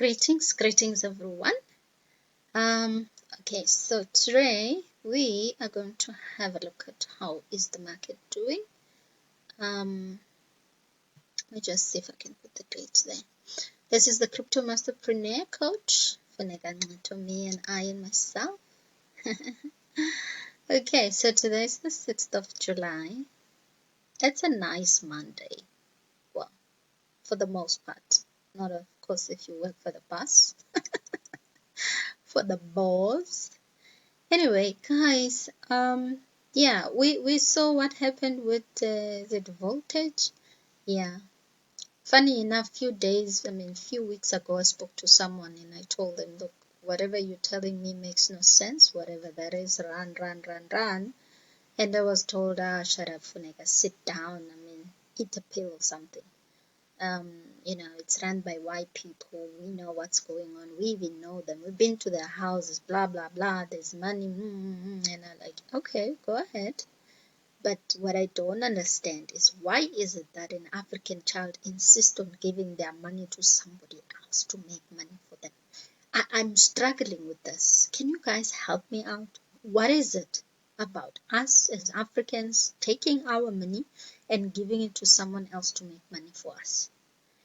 Greetings everyone. Okay, so today we are going to have a look at how is the market doing. Let me just see if I can put the dates there. This is the Crypto Master Preneur coach for me and I and myself. Okay, so today is the 6th of July. It's a nice Monday. Well, for the most part. Not of course if you work for the boss. For the boss. Anyway, guys, yeah, we saw what happened with the voltage. Yeah, funny enough, few weeks ago, I spoke to someone and I told them, look, whatever you're telling me makes no sense. Whatever that is, run. And I was told, shut up, Funeka, sit down. Eat a pill or something. It's run by white people. We know what's going on. We even know them. We've been to their houses, blah, blah, blah. There's money. And I'm like, okay, go ahead. But what I don't understand is why is it that an African child insists on giving their money to somebody else to make money for them? I'm struggling with this. Can you guys help me out? What is it about us as Africans taking our money and giving it to someone else to make money for us,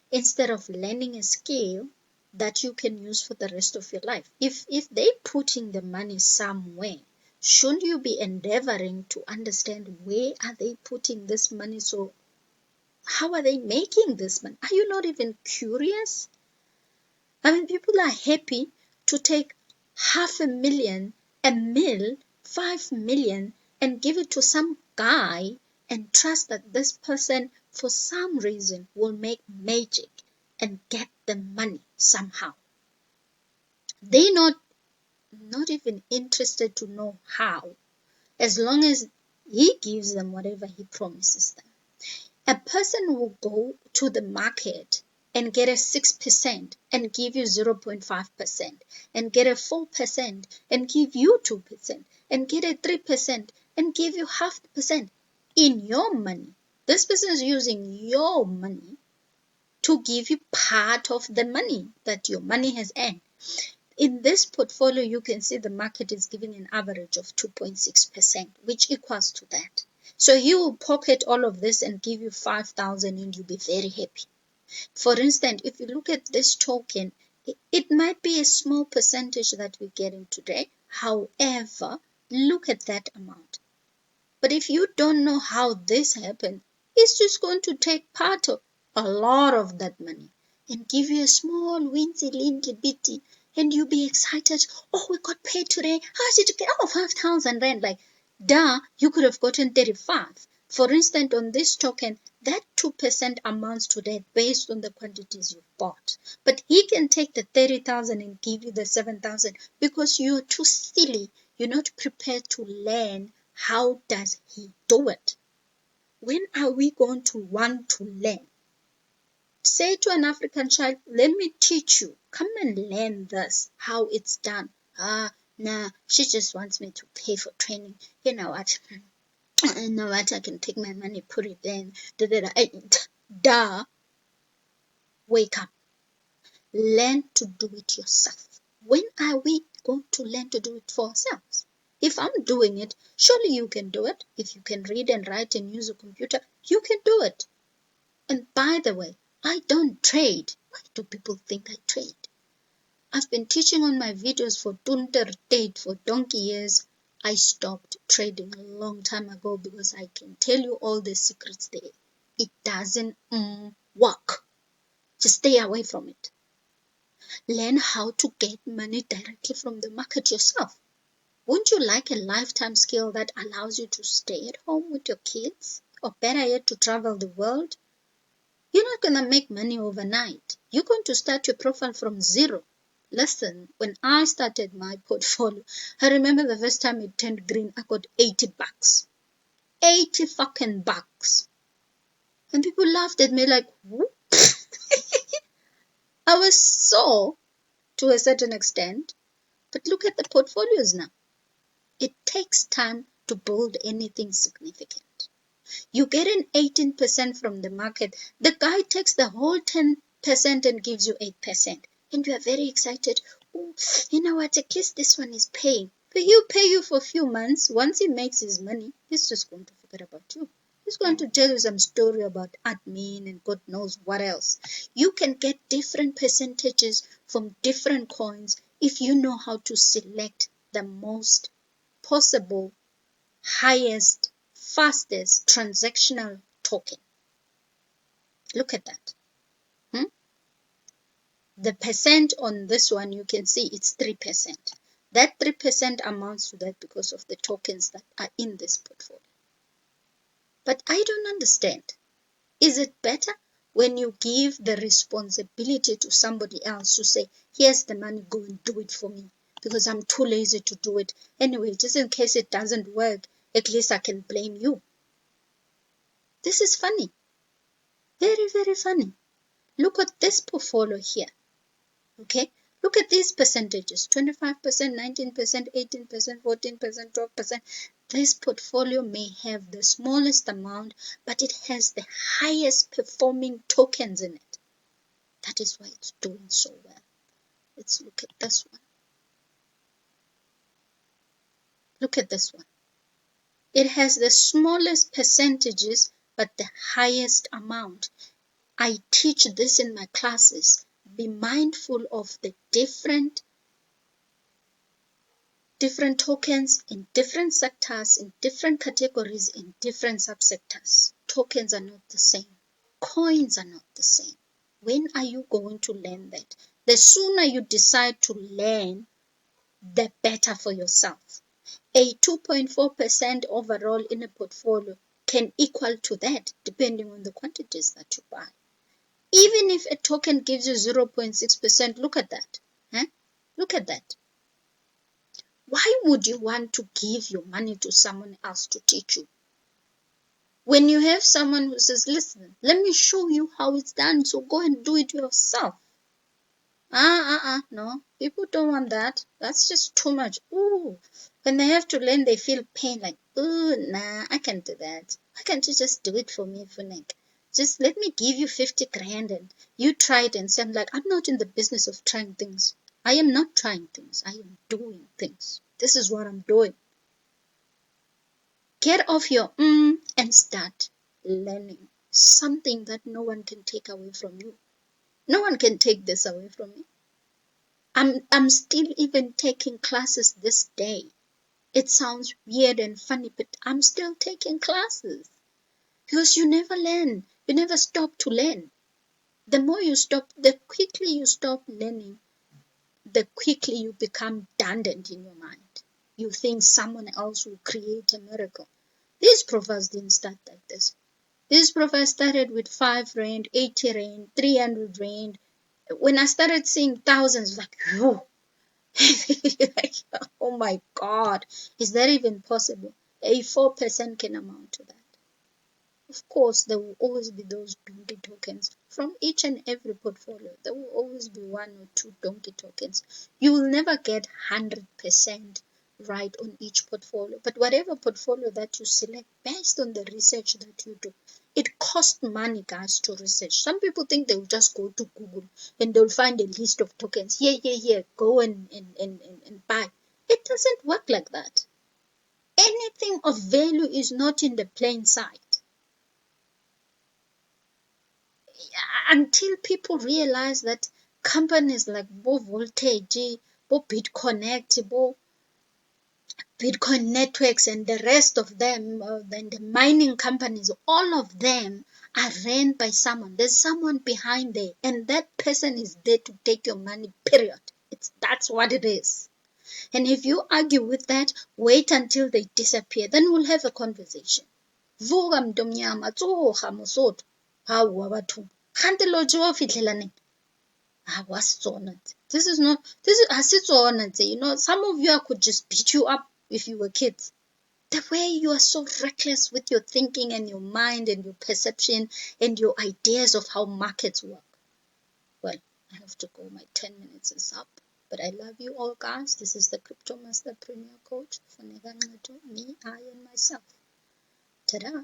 instead of learning a skill that you can use for the rest of your life? If they putting the money somewhere, shouldn't you be endeavoring to understand where are they putting this money? So how are they making this money? Are you not even curious? People are happy to take 500,000, a mil, 5 million and give it to some guy and trust that this person for some reason will make magic and get the money somehow. They're not even interested to know how, as long as he gives them whatever he promises them. A person will go to the market and get a 6% and give you 0.5%, and get a 4% and give you 2%, and get a 3% and give you 0.5% in your money. This person is using your money to give you part of the money that your money has earned. In this portfolio, you can see the market is giving an average of 2.6%, which equals to that. So he will pocket all of this and give you 5,000 and you'll be very happy. For instance, if you look at this token, it might be a small percentage that we're getting today. However, look at that amount. But if you don't know how this happened, it's just going to take part of a lot of that money and give you a small, winsy, little bitty, and you'll be excited. Oh, we got paid today. How did you get? Oh, 5,000 rand. Like, duh, you could have gotten 35. For instance, on this token, that 2% amounts to that based on the quantities you bought. But he can take the 30,000 and give you the 7,000 because you're too silly. You're not prepared to learn. How does he do it? When are we going to want to learn? Say to an African child, let me teach you. Come and learn this, how it's done. Nah, she just wants me to pay for training. You know what? I can take my money, put it in. Duh. Wake up. Learn to do it yourself. When are we going to learn to do it for ourselves? If I'm doing it, surely you can do it. If you can read and write and use a computer, you can do it. And by the way, I don't trade. Why do people think I trade? I've been teaching on my videos for donkey years. I stopped trading a long time ago because I can tell you all the secrets there. It doesn't work. Just stay away from it. Learn how to get money directly from the market yourself. Wouldn't you like a lifetime skill that allows you to stay at home with your kids? Or better yet, to travel the world? You're not going to make money overnight. You're going to start your profile from zero. Listen, when I started my portfolio, I remember the first time it turned green, I got 80 bucks. 80 fucking bucks. And people laughed at me like, whoop. I was so, to a certain extent. But look at the portfolios now. It takes time to build anything significant. You get an 18% from the market. The guy takes the whole 10% and gives you 8%. and you are very excited. Oh, you know what? At least this one is paying. But he'll pay you for a few months. Once he makes his money, he's just going to forget about you. He's going to tell you some story about admin and God knows what else. You can get different percentages from different coins if you know how to select the most possible, highest, fastest transactional token. Look at that. Hmm? The percent on this one, you can see it's 3%. That 3% amounts to that because of the tokens that are in this portfolio. But I don't understand. Is it better when you give the responsibility to somebody else to say, here's the money, go and do it for me because I'm too lazy to do it. Anyway, just in case it doesn't work, at least I can blame you. This is funny. Very, very funny. Look at this portfolio here. Okay, look at these percentages: 25%, 19%, 18%, 14%, 12%. This portfolio may have the smallest amount, but it has the highest performing tokens in it. That is why it's doing so well. Let's look at this one. Look at this one. It has the smallest percentages, but the highest amount. I teach this in my classes. Be mindful of the different tokens in different sectors, in different categories, in different subsectors. Tokens are not the same. Coins are not the same. When are you going to learn that? The sooner you decide to learn, the better for yourself. A 2.4% overall in a portfolio can equal to that depending on the quantities that you buy. Even if a token gives you 0.6%, look at that. Huh? Look at that. Why would you want to give your money to someone else to teach you? When you have someone who says, listen, let me show you how it's done, so go and do it yourself. No, people don't want that. That's just too much. Ooh, when they have to learn, they feel pain like, ooh, nah, I can't do that. Why can't you just do it for me, Funek? Just let me give you 50 grand and you try it and say, I'm not in the business of trying things. I am not trying things. I am doing things. This is what I'm doing. Get off your and start learning something that no one can take away from you. No one can take this away from me. I'm still even taking classes this day. It sounds weird and funny, but I'm still taking classes because you never learn. You never stop to learn. The more you stop, the quickly you stop learning, the quickly you become redundant in your mind. You think someone else will create a miracle. These prophets didn't start like this. These prophets started with 5 rand, 80 rand, 300 rand. When I started seeing thousands, like, whoa. Like, oh my God, is that even possible? A 4% can amount to that. Of course, there will always be those donkey tokens from each and every portfolio. There will always be 1 or 2 donkey tokens. You will never get 100% right on each portfolio. But whatever portfolio that you select based on the research that you do, it costs money, guys, to research. Some people think they'll just go to Google and they'll find a list of tokens. Here, go and buy. It doesn't work like that. Anything of value is not in the plain sight. Until people realize that companies like Bo Voltage, Bo BitConnect, Bo Bitcoin networks and the rest of them, then the mining companies, all of them are ran by someone. There's someone behind there, and that person is there to take your money, period. That's what it is. And if you argue with that, wait until they disappear, then we'll have a conversation. Vuka mntomnyama, tsoga mosotho. Hawa batho. Kgante lo tsewa o fitlhela neng? This is asitsona. You know, some of you I could just beat you up if you were kids. The way you are so reckless with your thinking and your mind and your perception and your ideas of how markets work. Well, I have to go. My 10 minutes is up. But I love you all, guys. This is the Crypto Master Preneur Coach for me, I, and myself. Ta-da!